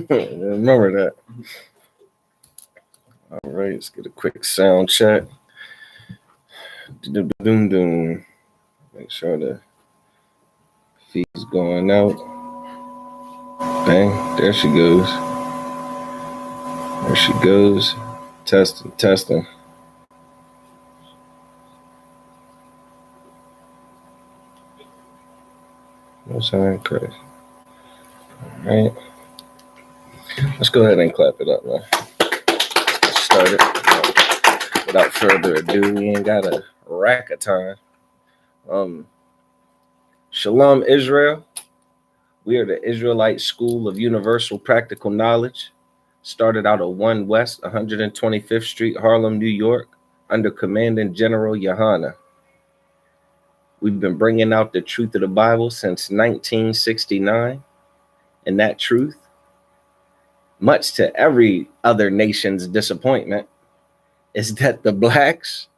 Remember that. All right, let's get a quick sound check. Doom doom. Make sure the feed's going out. Bang, there she goes. There she goes. Testing, testing. No sign, Chris. All right. Let's go ahead and clap it up, man. Let's start it. Without further ado, we ain't got a rack of time. Shalom, Israel. We are the Israelite School of Universal Practical Knowledge. Started out at 1 West 125th Street, Harlem, New York, under Commandant General Yohana. We've been bringing out the truth of the Bible since 1969, and that truth, much to every other nation's disappointment, is that the blacks,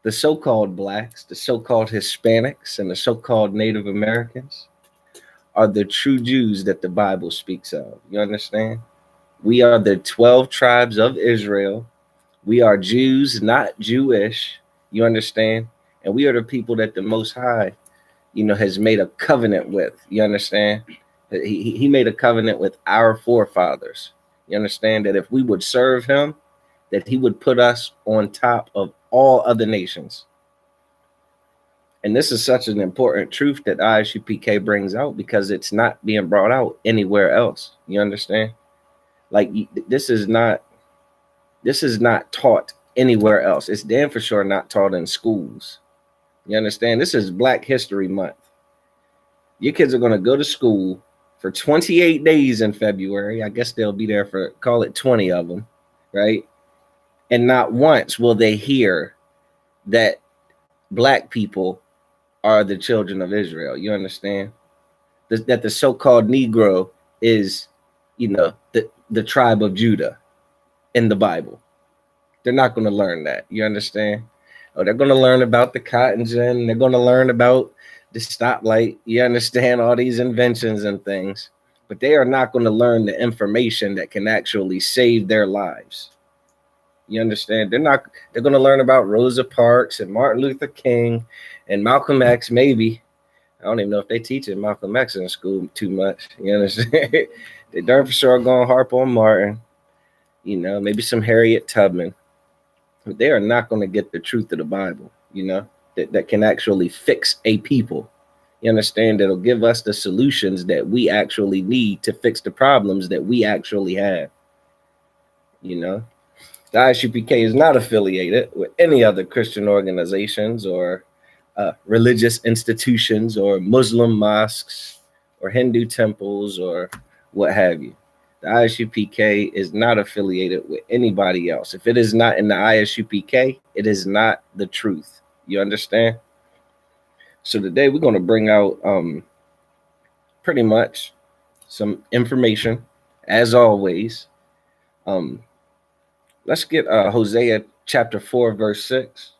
the so-called blacks, the so-called Hispanics, and the so-called Native Americans are the true Jews that the Bible speaks of. You understand? We are the 12 tribes of Israel. We are Jews, not Jewish. You understand? And we are the people that the Most High, has made a covenant with. You understand? He made a covenant with our forefathers. You understand that if we would serve him, that he would put us on top of all other nations. And this is such an important truth that ISUPK brings out because it's not being brought out anywhere else. You understand? Like this is not taught anywhere else. It's damn for sure not taught in schools. You understand? This is Black History Month. Your kids are going to go to school for 28 days in February. I guess they'll be there for, call it 20 of them, right? And not once will they hear that Black people are the children of Israel. You understand? That the so-called Negro is, the tribe of Judah in the Bible. They're not going to learn that. You understand? Oh, they're going to learn about the cotton gin. They're going to learn about the stoplight. You understand? All these inventions and things. But they are not going to learn the information that can actually save their lives. You understand? They're going to learn about Rosa Parks and Martin Luther King and Malcolm X, maybe. I don't even know if they teach it Malcolm X in school too much. You understand? They darn for sure going to harp on Martin. Maybe some Harriet Tubman. But they are not going to get the truth of the Bible, that can actually fix a people. You understand? That'll give us the solutions that we actually need to fix the problems that we actually have. The ISUPK is not affiliated with any other Christian organizations or religious institutions or Muslim mosques or Hindu temples or what have you. The ISUPK is not affiliated with anybody else. If it is not in the ISUPK, it is not the truth. You understand? So today we're going to bring out pretty much some information, as always. Let's get Hosea chapter 4, verse 6.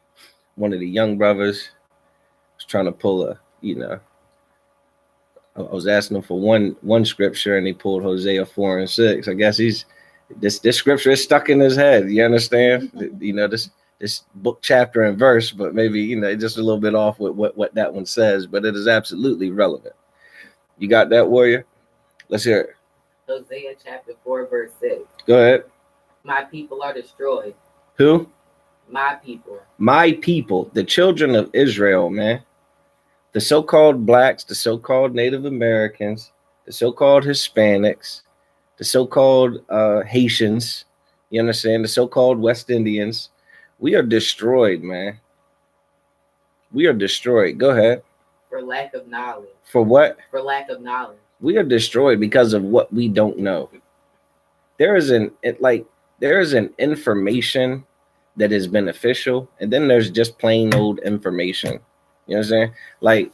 One of the young brothers was trying to pull I was asking him for one scripture, and he pulled Hosea 4 and 6. I guess this scripture is stuck in his head. You understand? This book, chapter, and verse, but maybe just a little bit off with what that one says. But it is absolutely relevant. You got that, warrior? Let's hear it. Hosea chapter 4, verse 6. Go ahead. My people are destroyed. Who? My people. My people, the children of Israel, man. The so-called blacks, the so-called Native Americans, the so-called Hispanics, the so-called Haitians, you understand, the so-called West Indians. We are destroyed, man. We are destroyed. Go ahead. For lack of knowledge. For what? For lack of knowledge. We are destroyed because of what we don't know. There is an information that is beneficial, and then there's just plain old information. You know what I'm saying? Like,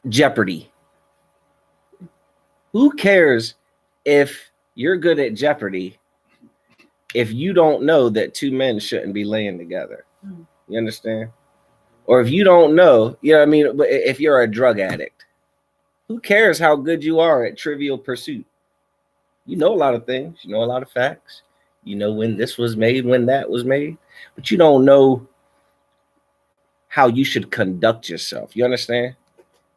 Jeopardy. Who cares if you're good at Jeopardy if you don't know that two men shouldn't be laying together? You understand? Or if you don't know, you know what I mean? But if you're a drug addict, who cares how good you are at Trivial Pursuit? You know a lot of things. You know a lot of facts. You know when this was made, when that was made. But you don't know how you should conduct yourself. You understand?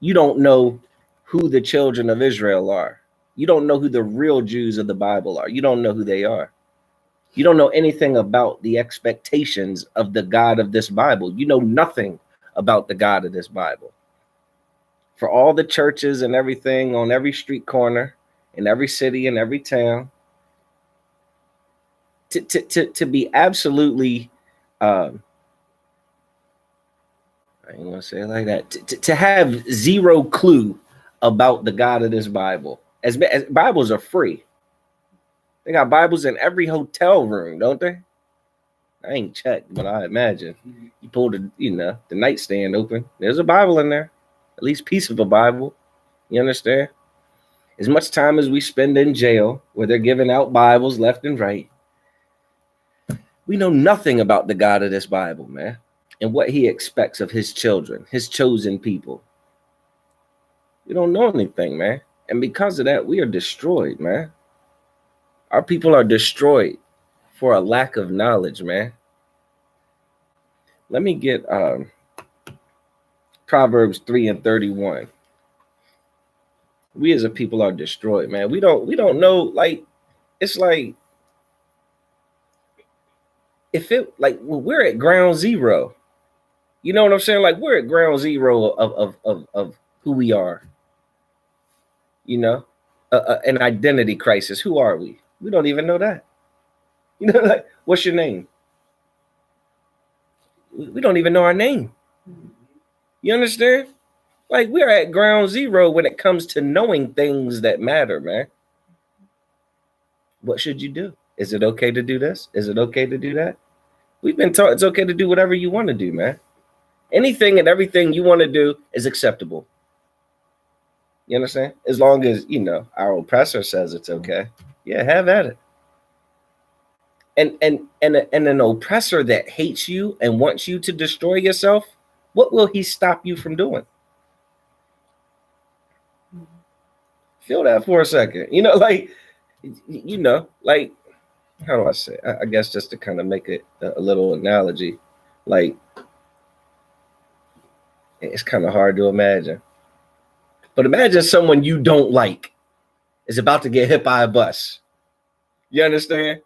You don't know who the children of Israel are. You don't know who the real Jews of the Bible are. You don't know who they are. You don't know anything about the expectations of the God of this Bible. You know nothing about the God of this Bible. For all the churches and everything on every street corner, in every city, in every town, to be absolutely, I ain't gonna say it like that, to have zero clue about the God of this Bible. As Bibles are free. They got Bibles in every hotel room, don't they? I ain't checked, but I imagine you pull the nightstand open. There's a Bible in there, at least piece of a Bible. You understand? As much time as we spend in jail, where they're giving out Bibles left and right, we know nothing about the God of this Bible, man, and what He expects of His children, His chosen people. We don't know anything, man, and because of that, we are destroyed, man. Our people are destroyed for a lack of knowledge, man. Let me get Proverbs 3:31. We as a people are destroyed, man. We don't know, like, it's like, if it, like, well, we're at ground zero. You know what I'm saying? Like, we're at ground zero of who we are. You know, an identity crisis. Who are we? We don't even know that. You know, like, what's your name? We don't even know our name. You understand? Like, we're at ground zero when it comes to knowing things that matter, man. What should you do? Is it okay to do this? Is it okay to do that? We've been taught it's okay to do whatever you want to do, man. Anything and everything you want to do is acceptable. You understand? As long as, our oppressor says it's okay. Yeah, have at it. And an oppressor that hates you and wants you to destroy yourself, what will he stop you from doing? Feel that for a second. Like, how do I say? I guess just to kind of make it a little analogy, like, it's kind of hard to imagine. But imagine someone you don't like is about to get hit by a bus. You understand?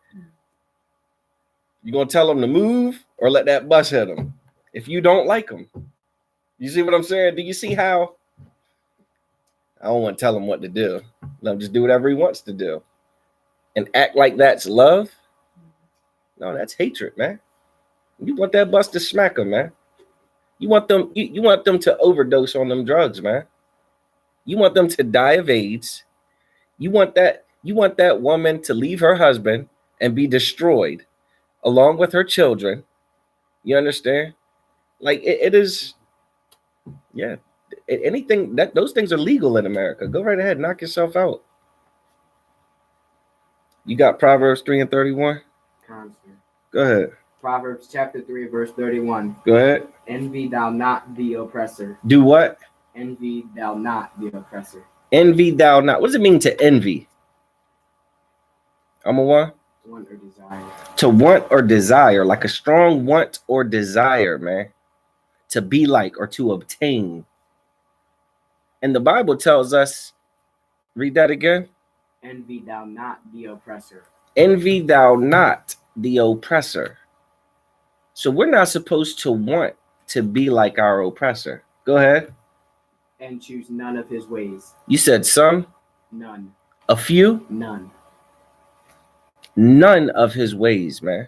You gonna tell them to move or let that bus hit them if you don't like them? You see what I'm saying? Do you see how? I don't want to tell him what to do. Let him just do whatever he wants to do. And act like that's love? No, that's hatred, man. You want that bus to smack them, man. You want them to overdose on them drugs, man. You want them to die of AIDS. You want that woman to leave her husband and be destroyed along with her children. You understand? Like, it is, yeah. Anything those things are legal in America. Go right ahead, knock yourself out. You got Proverbs 3:31? Go ahead. Proverbs chapter 3, verse 31. Go ahead. Envy thou not the oppressor. Do what? Envy thou not the oppressor. Envy thou not. What does it mean to envy? I'm a what? Want or desire. To want or desire, like a strong want or desire, man. To be like or to obtain. And the Bible tells us, read that again. Envy thou not the oppressor. Envy thou not the oppressor. So we're not supposed to want to be like our oppressor. Go ahead. And choose none of his ways. You said some? None. A few? None. None of his ways, man.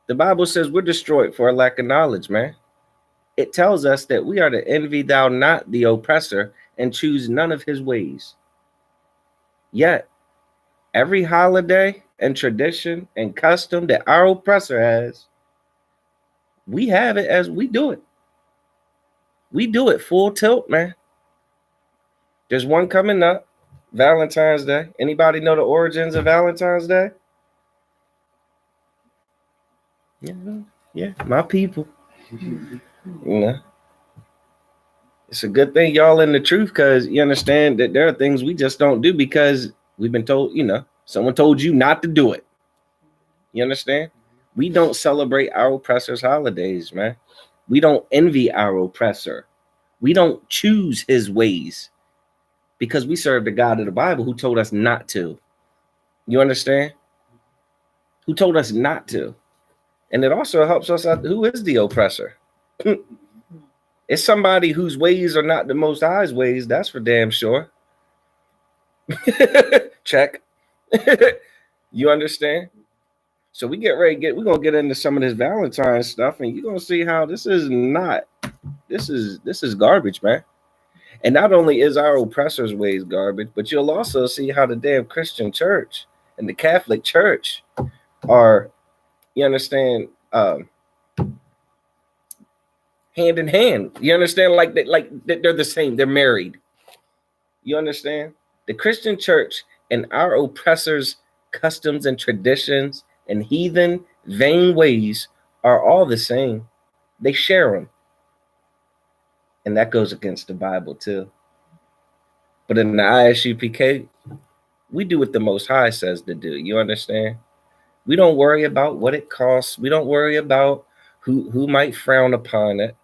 The Bible says we're destroyed for a lack of knowledge, man. It tells us that we are to envy thou not the oppressor and choose none of his ways. Yet, every holiday and tradition and custom that our oppressor has, we have it as we do it. We do it full tilt, man. There's one coming up, Valentine's Day. Anybody know the origins of Valentine's Day? Yeah, my people. You know, it's a good thing y'all in the truth, because you understand that there are things we just don't do because we've been told, someone told you not to do it. You understand? We don't celebrate our oppressor's holidays, man. We don't envy our oppressor. We don't choose his ways because we serve the God of the Bible who told us not to. You understand? Who told us not to. And it also helps us out. Who is the oppressor? It's somebody whose ways are not the Most High's ways. That's for damn sure. Check. You understand? So we're gonna get into some of this Valentine stuff, and you're gonna see how this is garbage, man. And not only is our oppressor's ways garbage, but you'll also see how the damn Christian church and the Catholic Church are, you understand, hand in hand. You understand, like they're the same. They're married. You understand? The Christian church and our oppressors' customs and traditions and heathen, vain ways are all the same. They share them. And that goes against the Bible too. But in the ISUPK, we do what the Most High says to do. You understand? We don't worry about what it costs. We don't worry about who might frown upon it,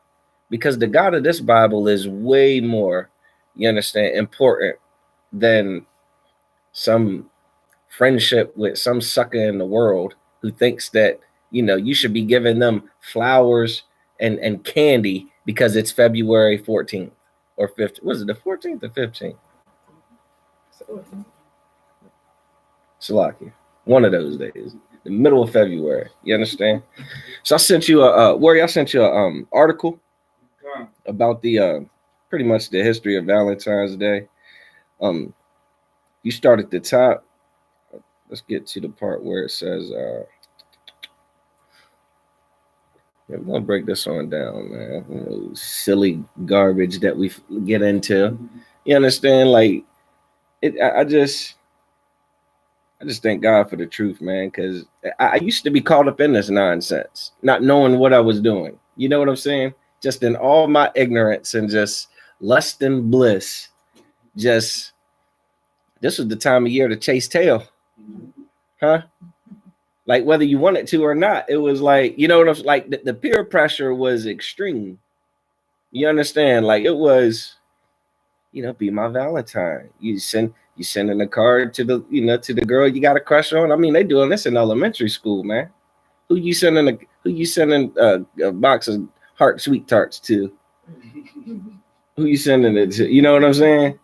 because the God of this Bible is way more, you understand, important than some friendship with some sucker in the world who thinks that, you should be giving them flowers and candy because it's February 14th or 15th. Was it the 14th or 15th? Salakia. One of those days. The middle of February. You understand? So I sent you I sent you a article about the pretty much the history of Valentine's Day. You start at the top. Let's get to the part where it says we're gonna break this one down, man. Silly garbage that we get into. You understand? Like I just thank God for the truth, man, because I used to be caught up in this nonsense, not knowing what I was doing. You know what I'm saying? Just in all my ignorance and just lust and bliss. Just, this was the time of year to chase tail. Huh? Like whether you wanted to or not, it was like, you know what I'm like, the peer pressure was extreme. You understand? Like it was, be my Valentine. You sending a card to the, to the girl you got a crush on. I mean, they doing this in elementary school, man. Who you sending a box of heart sweet tarts to? Who you sending it to? You know what I'm saying?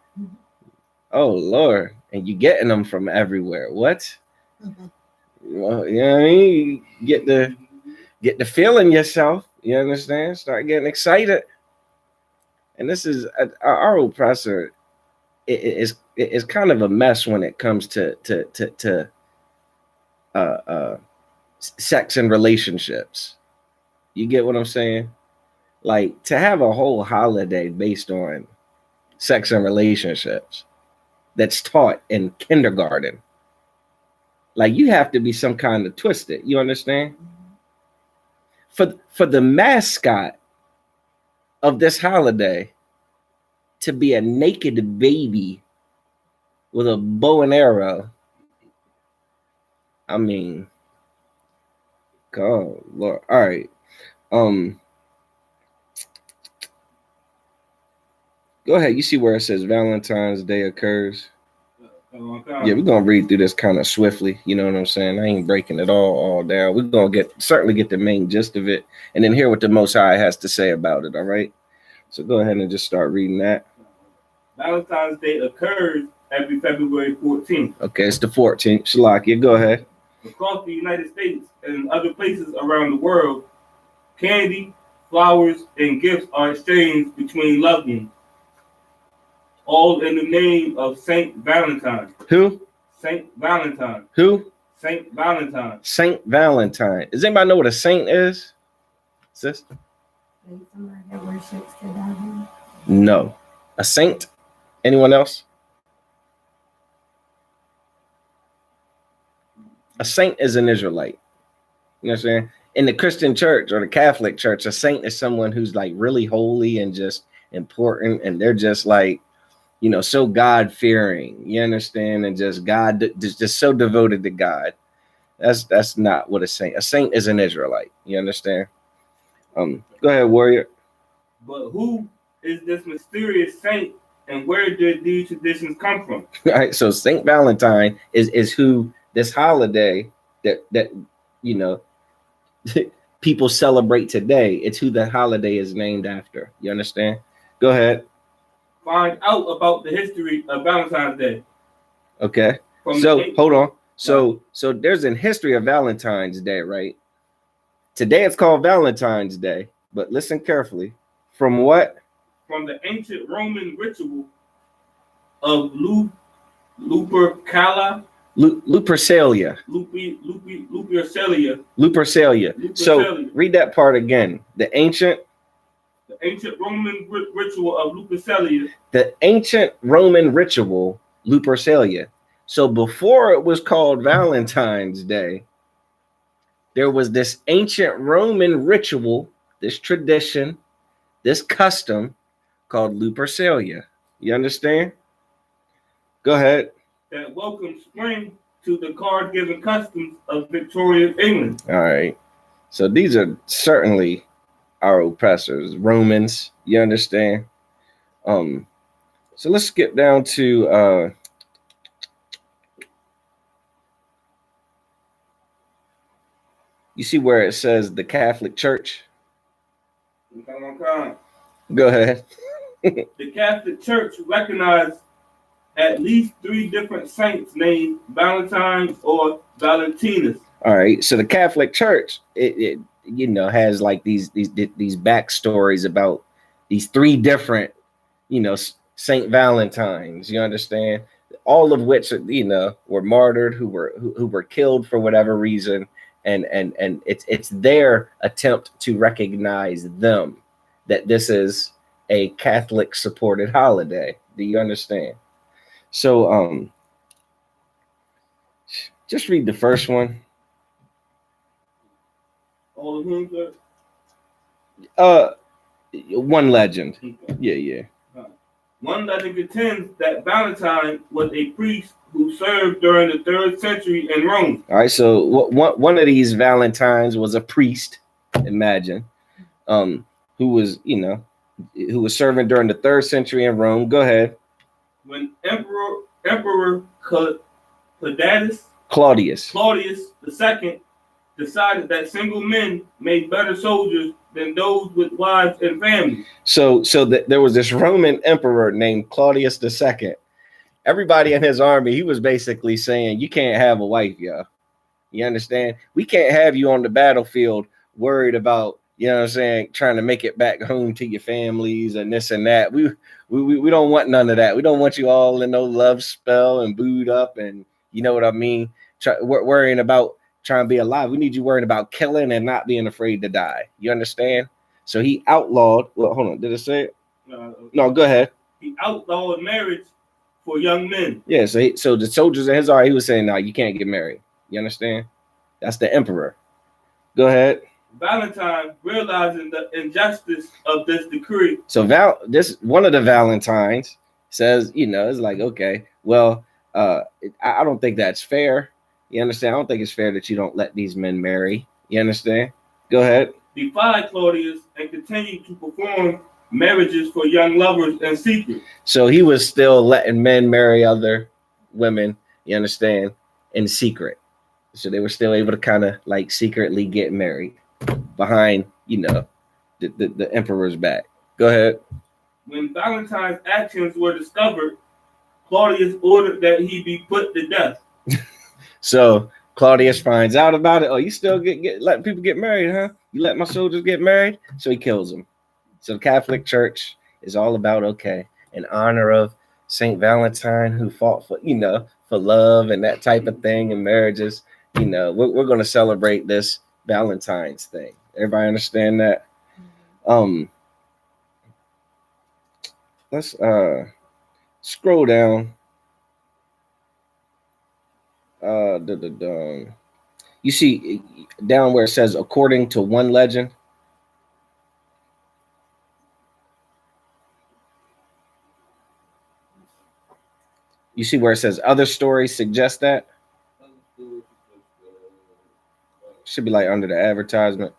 Oh Lord, and you getting them from everywhere. What? Well, you know what I mean? Get the feeling yourself. You understand? Start getting excited. And this is our oppressor. It is kind of a mess when it comes to sex and relationships. You get what I'm saying? Like to have a whole holiday based on sex and relationships that's taught in kindergarten. Like you have to be some kind of twisted. You understand? For the mascot of this holiday to be a naked baby with a bow and arrow. I mean, God, Lord. All right. Go ahead. You see where it says Valentine's Day occurs? Yeah, we're gonna read through this kind of swiftly. You know what I'm saying? I ain't breaking it all down. We're gonna certainly get the main gist of it, and then hear what the Most High has to say about it. All right. So go ahead and just start reading that. Valentine's Day occurs every February 14th. Okay, it's the 14th. Shalakia, go ahead. Across the United States and other places around the world, candy, flowers, and gifts are exchanged between loved ones, all in the name of Saint Valentine. Who? Saint Valentine. Who? Saint Valentine. Saint Valentine. Does anybody know what a saint is? Sister? Somebody that worships the devil. No. A saint? Anyone else? A saint is an Israelite. You know what I'm saying? in the Christian church or the Catholic church, a saint is someone who's like really holy and just important, and they're just like, you know, so God fearing. You understand, and just God, just so devoted to God. That's not what a saint. A saint is an Israelite. You understand? Go ahead, warrior. But who is this mysterious saint, and where did these traditions come from? All right, so Saint Valentine is who this holiday that you know people celebrate today. It's who the holiday is named after. You understand? Go ahead. Find out about the history of Valentine's Day. Okay. So hold on. So there's a history of Valentine's Day, right? Today it's called Valentine's Day, but listen carefully. From what? From the ancient Roman ritual of Lupercalia. Lupercalia. Lupercalia. So read that part again. The ancient Roman ritual of Lupercalia. The ancient Roman ritual, Lupercalia. So before it was called Valentine's Day, there was this ancient Roman ritual, this tradition, this custom called Lupercalia. You understand? Go ahead. That welcomed spring to the card-giving customs of Victorian England. All right. So these are certainly our oppressors, Romans. You understand? So let's skip down to you see where it says the Catholic Church? Go ahead. The Catholic Church recognized at least 3 different saints named Valentines or Valentinus. All right. So the Catholic Church, it you know, has like these backstories about these 3 different, you know, Saint Valentines. You understand? All of which, you know, were martyred, who were killed for whatever reason, and it's their attempt to recognize them, that this is a Catholic supported holiday. Do you understand? So just read the first one. All of whom, sir? One legend. Okay. Yeah. One legend contends that Valentine was a priest who served during the 3rd century in Rome. All right, so one of these Valentines was a priest, imagine, who was, you know, who was serving during the 3rd century in Rome. Go ahead. When Emperor Claudius II decided that single men made better soldiers than those with wives and families. So there was this Roman emperor named Claudius II. Everybody in his army, he was basically saying, you can't have a wife, yo. You understand? We can't have you on the battlefield worried about, you know what I'm saying, trying to make it back home to your families and this and that. We don't want none of that. We don't want you all in no love spell and booed up and, you know what I mean, worrying about trying to be alive. We need you worrying about killing and not being afraid to die. You understand? So he outlawed. Well, hold on. Did it say it? No, go ahead. He outlawed marriage for young men. Yeah. So the soldiers in his army, he was saying, no, you can't get married. You understand? That's the emperor. Go ahead. Valentine, realizing the injustice of this decree. So this one of the Valentines says, you know, it's like, okay, well, I don't think that's fair. You understand? I don't think it's fair that you don't let these men marry. You understand? Go ahead. Defied Claudius and continued to perform marriages for young lovers in secret. So he was still letting men marry other women, you understand, in secret. So they were still able to kind of like secretly get married behind, you know, the emperor's back. Go ahead. When Valentine's actions were discovered, Claudius ordered that he be put to death. So Claudius finds out about it. Oh, you still get letting people get married, huh? You let my soldiers get married? So he kills them. So the Catholic Church is all about, okay, in honor of Saint Valentine, who fought for, you know, for love and that type of thing and marriages. You know, we're going to celebrate this Valentine's thing. Everybody understand that? Let's scroll down. You see down where it says according to one legend. You see where it says other stories suggest that? Should be like under the advertisement.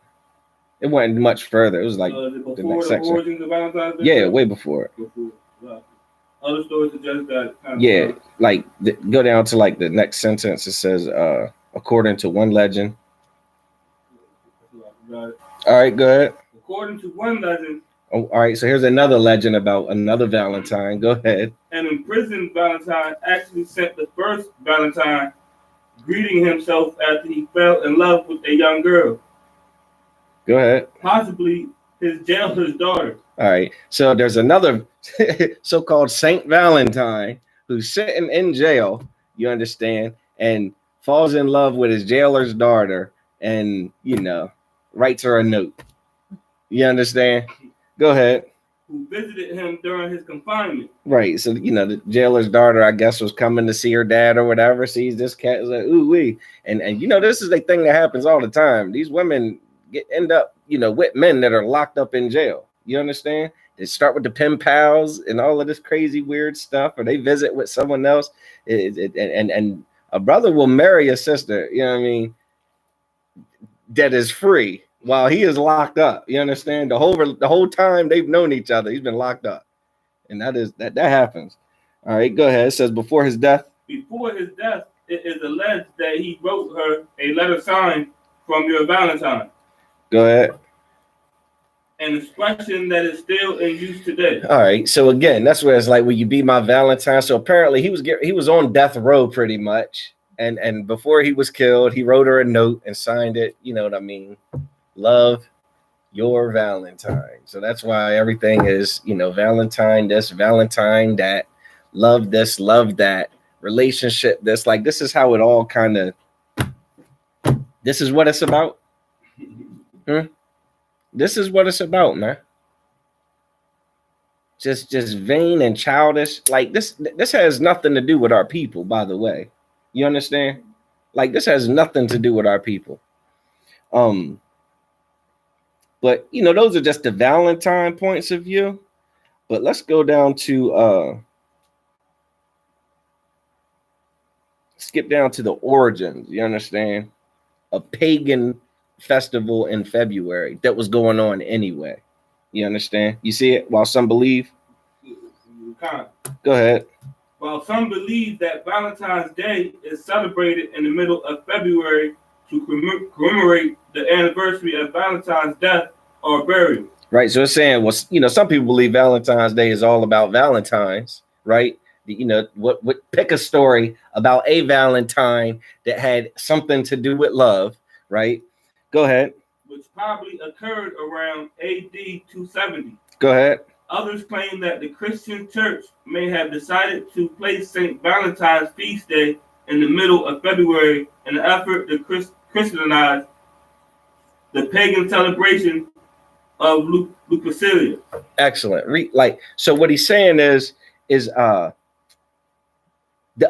It wasn't much further. It was like before the next the section. origins of Valentine's Day? Yeah, way before it. Before. Other stories suggest that. Yeah, like go down to like the next sentence. It says, according to one legend. All right, go ahead. According to one legend. Oh, all right, so here's another legend about another Valentine. Go ahead. An imprisoned Valentine actually sent the first Valentine greeting himself after he fell in love with a young girl. Go ahead. Possibly his jailer's daughter. All right, so there's another so-called Saint Valentine who's sitting in jail, you understand, and falls in love with his jailer's daughter and, you know, writes her a note. You understand? Go ahead. Who visited him during his confinement. Right. So, you know, the jailer's daughter, I guess, was coming to see her dad or whatever, sees this cat, is like, ooh wee. And you know, this is a thing that happens all the time. These women end up, you know, with men that are locked up in jail. You understand? They start with the pen pals and all of this crazy weird stuff, or they visit with someone else. And a brother will marry a sister, you know what I mean, that is free while he is locked up. You understand? The whole time they've known each other, he's been locked up. And that happens. All right, go ahead. It says before his death. Before his death, it is alleged that he wrote her a letter signed from your Valentine. Go ahead. An expression that is still in use today. All right. So again, that's where it's like, will you be my Valentine? So apparently he was on death row pretty much. And before he was killed, he wrote her a note and signed it. You know what I mean? Love, your Valentine. So that's why everything is, you know, Valentine this, Valentine that, love this, love that, relationship this. Like, this is how it all kind of, this is what it's about. This is what it's about, man. Just vain and childish. Like, this has nothing to do with our people, by the way. You understand? Like, this has nothing to do with our people. But, you know, those are just the Valentine points of view. But let's go down to, skip down to the origins, you understand? A pagan festival in February that was going on anyway. You understand? You see it? While some believe. Go ahead. While some believe that Valentine's Day is celebrated in the middle of February to commemorate the anniversary of Valentine's death or burial. Right. So it's saying, well, you know, some people believe Valentine's Day is all about Valentines, right? You know, what pick a story about a Valentine that had something to do with love, right? Go ahead. Which probably occurred around AD 270. Go ahead. Others claim that the Christian church may have decided to place St. Valentine's feast day in the middle of February in an effort to Christianize the pagan celebration of Lupercalia. Excellent. So what he's saying is the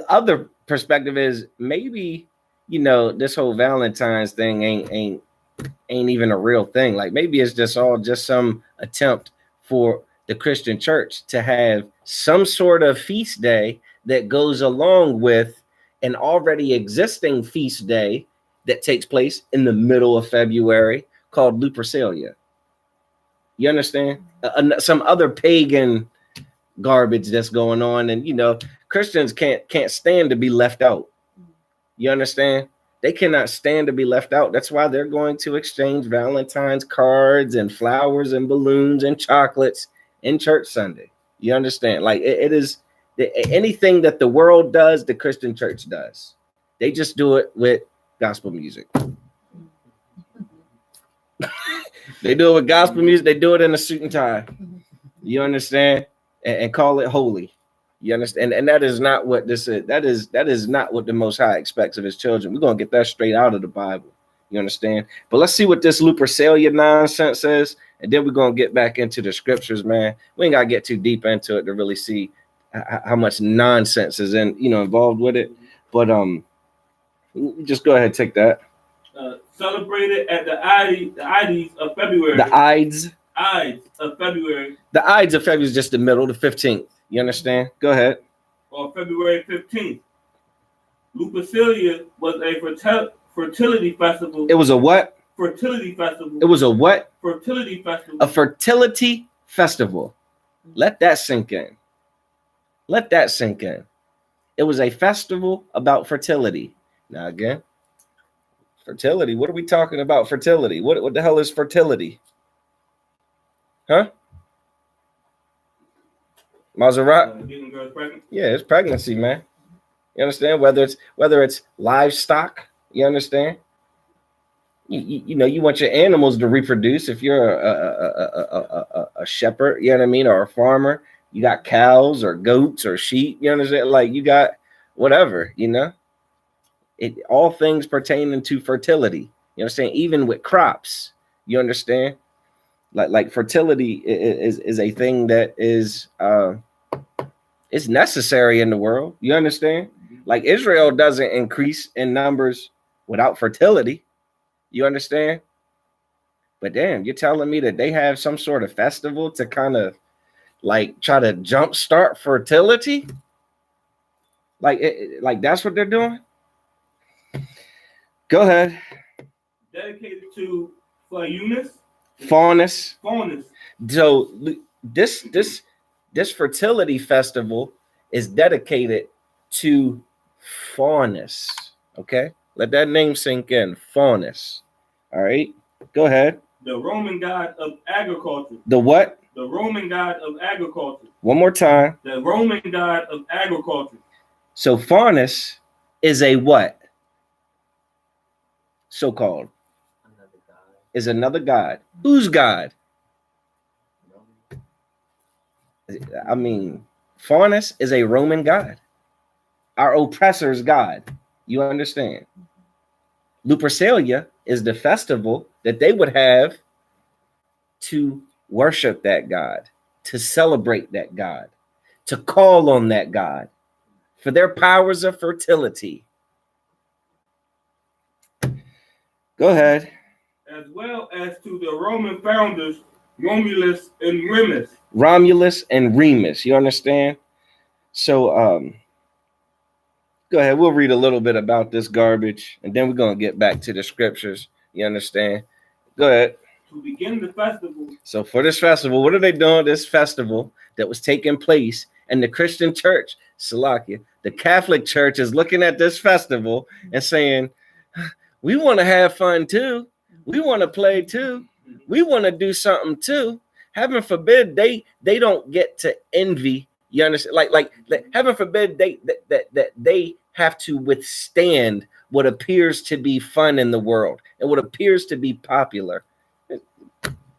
other perspective is maybe, you know, this whole Valentine's thing ain't even a real thing. Like, maybe it's just some attempt for the Christian church to have some sort of feast day that goes along with an already existing feast day that takes place in the middle of February called Lupercalia. You understand? Some other pagan garbage that's going on, and you know, Christians can't stand to be left out. You understand? They cannot stand to be left out. That's why they're going to exchange Valentine's cards and flowers and balloons and chocolates in church Sunday. You understand? Like, it is anything that the world does, the Christian church does. They just do it with gospel music. They do it with gospel music. They do it in a suit and tie. You understand? And call it holy. You understand? And that is not what this is. That is not what the Most High expects of his children. We're going to get that straight out of the Bible. You understand? But let's see what this Lupercalia nonsense is. And then we're going to get back into the scriptures, man. We ain't got to get too deep into it to really see how much nonsense is involved with it. But just go ahead and take that. Celebrated at the Ides of February. The Ides. Ides of February. The Ides of February is just the middle, the 15th. You understand? Go ahead. Or February 15th. Lupercalia was a fertility festival. It was a what? Fertility festival. It was a what? Fertility festival. A fertility festival. Let that sink in. Let that sink in. It was a festival about fertility. Now again, fertility. What are we talking about? Fertility. What the hell is fertility? Huh? Maserati? Getting girls pregnant. Yeah, it's pregnancy, man. You understand? Whether it's livestock, you understand? You know, you want your animals to reproduce. If you're a shepherd, you know what I mean, or a farmer, you got cows or goats or sheep. You understand? Like you got whatever, you know. It all things pertaining to fertility. You understand? Even with crops, you understand? Like fertility is a thing that is it's necessary in the world. You understand? Like Israel doesn't increase in numbers without fertility. You understand? But damn, you're telling me that they have some sort of festival to kind of like try to jumpstart fertility? Like that's what they're doing? Go ahead. Dedicated to Faunus. Faunus. Faunus. So this fertility festival is dedicated to Faunus. Okay, let that name sink in. Faunus. All right, go ahead. The Roman god of agriculture. The what? The Roman god of agriculture. One more time. The Roman god of agriculture. So Faunus is a what? So-called. Is another god. Whose god? I mean, Faunus is a Roman god. Our oppressor's god. You understand? Lupercalia is the festival that they would have to worship that god, to celebrate that god, to call on that god for their powers of fertility. Go ahead. As well as to the Roman founders, Romulus and Remus. Romulus and Remus. You understand? So, go ahead. We'll read a little bit about this garbage, and then we're going to get back to the scriptures. You understand? Go ahead. To begin the festival. So for this festival, what are they doing? This festival that was taking place in the Christian church, Salakia, the Catholic Church is looking at this festival and saying, we want to have fun too. We want to play too. We want to do something too. Heaven forbid they don't get to envy. You understand? Like heaven forbid that they have to withstand what appears to be fun in the world and what appears to be popular.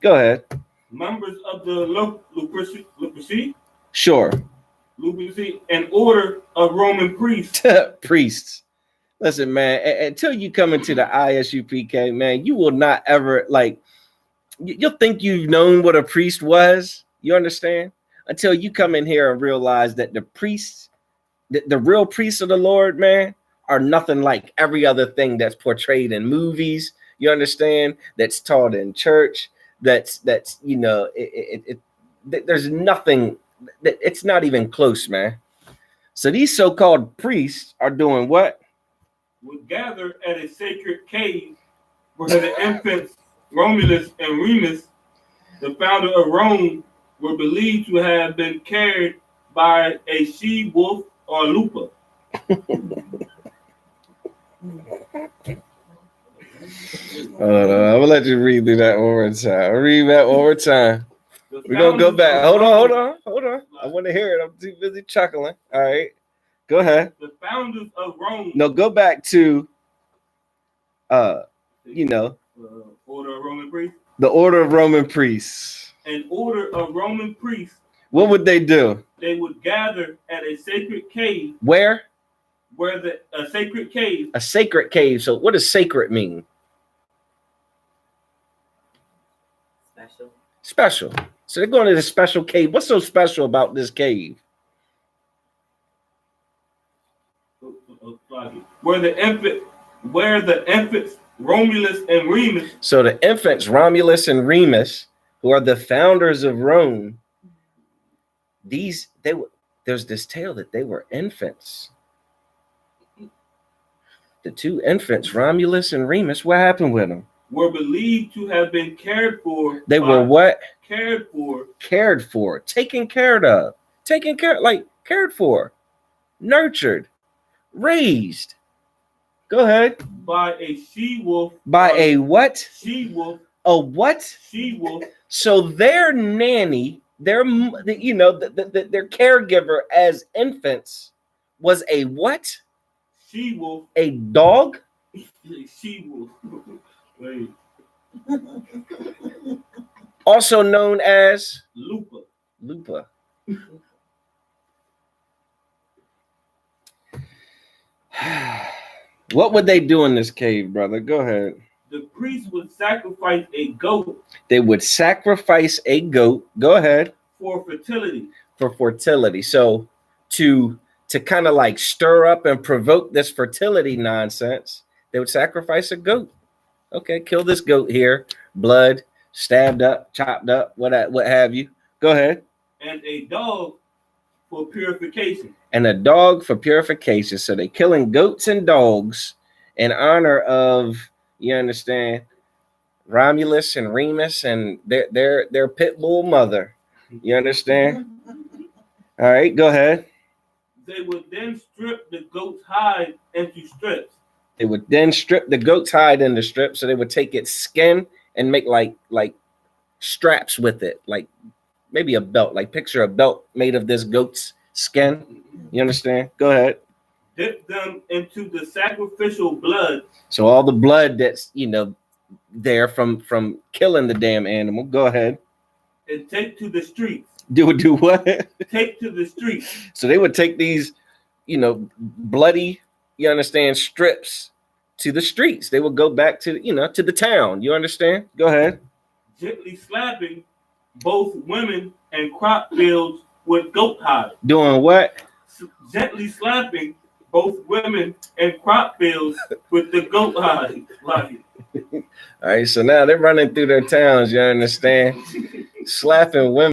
Go ahead. Members of the Luperci. Sure. Luperci, an order of Roman priests. Priests. Listen, man, until you come into the ISUPK, man, you will not ever, like, you'll think you've known what a priest was. You understand? Until you come in here and realize that the priests, the real priests of the Lord, man, are nothing like every other thing that's portrayed in movies. You understand? That's taught in church. That's you know, there's nothing. It's not even close, man. So these so-called priests are doing what? Would gather at a sacred cave where the infants Romulus and Remus, the founder of Rome, were believed to have been carried by a she-wolf or lupa. I'm gonna let you read through that one more time. Read that one more time. We're gonna go back. Hold on. I want to hear it. I'm too busy chuckling. All right. Go ahead. The founders of Rome. No, go back to Order of Roman priests. The order of Roman priests. An order of Roman priests. What would they do? They would gather at a sacred cave. Where? A sacred cave. A sacred cave. So what does sacred mean? Special. So they're going to this special cave. What's so special about this cave? Where the infants Romulus and Remus. So the infants, Romulus and Remus, who are the founders of Rome, there's this tale that they were infants. The two infants, Romulus and Remus, what happened with them? Were believed to have been cared for. They were what? Cared for. Cared for, taken care of, cared for, nurtured, raised. Go ahead. By a she-wolf. By a what? She-wolf. A what? She-wolf. So their nanny, their caregiver as infants was a what? She-wolf. A dog? She-wolf. Wait. Also known as Lupa. Lupa. What would they do in this cave, brother? Go ahead. The priest would sacrifice a goat. They would sacrifice a goat. Go ahead. For fertility. For fertility. So to kind of like stir up and provoke this fertility nonsense, they would sacrifice a goat. Okay, kill this goat here. Blood, stabbed up, chopped up, what have you. Go ahead. And a dog for purification. And a dog for purification. So they're killing goats and dogs in honor of, you understand, Romulus and Remus and their pit bull mother. You understand? All right, go ahead. They would then strip the goat's hide into strips. They would then strip the goat's hide into strips. So they would take its skin and make like straps with it, like maybe a belt. Like picture a belt made of this goat's skin. You understand? Go ahead. Dip them into the sacrificial blood. So all the blood that's there from killing the damn animal. Go ahead. And take to the streets. Do what? Take to the streets. So they would take these, bloody, you understand, strips to the streets. They would go back to, to the town. You understand? Go ahead. Gently slapping both women and crop fields with goat hide. Doing what? Gently slapping both women and crop fields with the goat hide. All right, so now they're running through their towns, you understand? Slapping women.